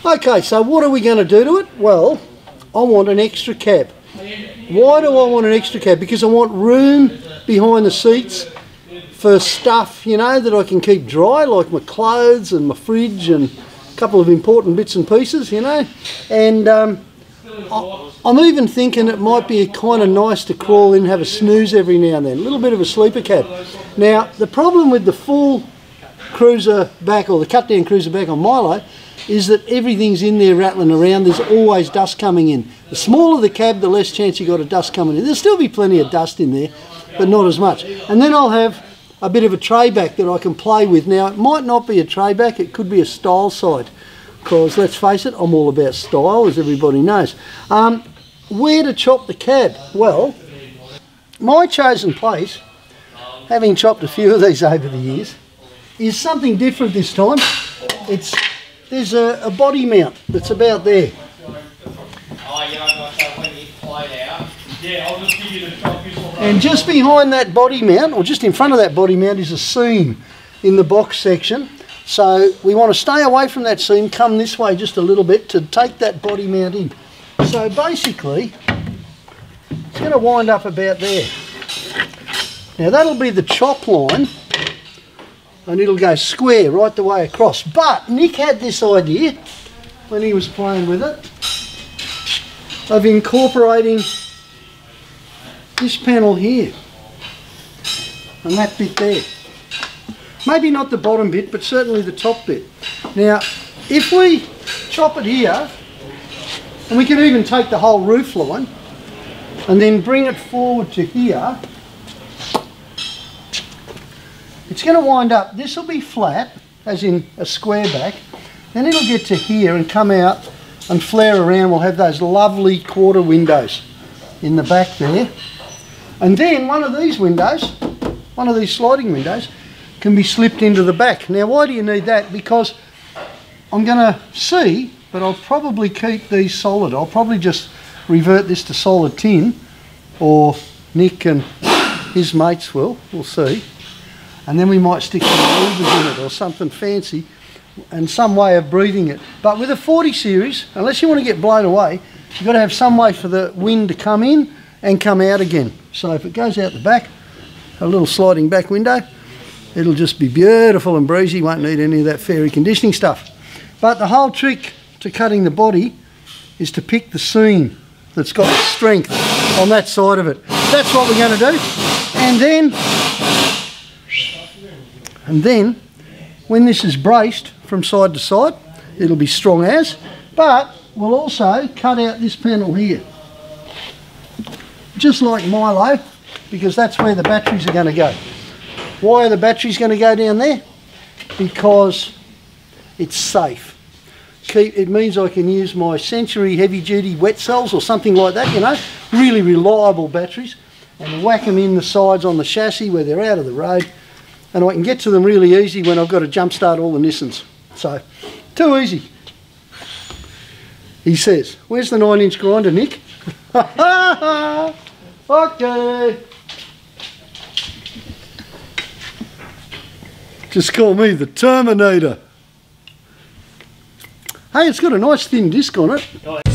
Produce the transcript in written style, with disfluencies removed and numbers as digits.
Okay, so what are we going to do to it? Well, I want an extra cab. Why do I want an extra cab? Because I want room behind the seats for stuff, you know, that I can keep dry, like my clothes and my fridge and a couple of important bits and pieces, you know. And I'm even thinking it might be kind of nice to crawl in and have a snooze every now and then, a little bit of a sleeper cab. Now, the problem with the full cruiser back, or the cut down cruiser back on Milo, is that everything's in there rattling around. There's always dust coming in. The smaller the cab, the less chance you got of dust coming in. There'll still be plenty of dust in there, but not as much. And then I'll have a bit of a tray back that I can play with. Now, it might not be a tray back, it could be a style side, because let's face it, I'm all about style, as everybody knows. Where to chop the cab? Well, my chosen place, having chopped a few of these over the years, is something different this time. There's a body mount that's about there. And just behind that body mount, or just in front of that body mount, is a seam in the box section. So we want to stay away from that seam, come this way just a little bit to take that body mount in. So basically, it's going to wind up about there. Now that'll be the chop line, and it'll go square right the way across. But Nick had this idea when he was playing with it of incorporating this panel here and that bit there. Maybe not the bottom bit, but certainly the top bit. Now, if we chop it here, and we can even take the whole roof line and then bring it forward to here, it's going to wind up, this will be flat, as in a square back, then it'll get to here and come out and flare around. We'll have those lovely quarter windows in the back there. And then one of these windows, one of these sliding windows, can be slipped into the back. Now why do you need that? Because I'm going to see, but I'll probably keep these solid. I'll probably just revert this to solid tin, or Nick and his mates will, we'll see. And then we might stick some louvers in it or something fancy, and some way of breathing it. But with a 40 series, unless you want to get blown away, you've got to have some way for the wind to come in and come out again. So if it goes out the back, a little sliding back window, it'll just be beautiful and breezy, won't need any of that fairy conditioning stuff. But the whole trick to cutting the body is to pick the seam that's got strength on that side of it. That's what we're going to do. And then, when this is braced from side to side, it'll be strong as, but we'll also cut out this panel here. Just like Milo, because that's where the batteries are going to go. Why are the batteries going to go down there? Because it's safe. It means I can use my Century heavy duty wet cells or something like that, you know, really reliable batteries, and whack them in the sides on the chassis where they're out of the road. And I can get to them really easy when I've got to jump start all the Nissans. So, too easy. He says, where's the 9-inch grinder, Nick? Okay. Just call me the Terminator. Hey, it's got a nice thin disc on it.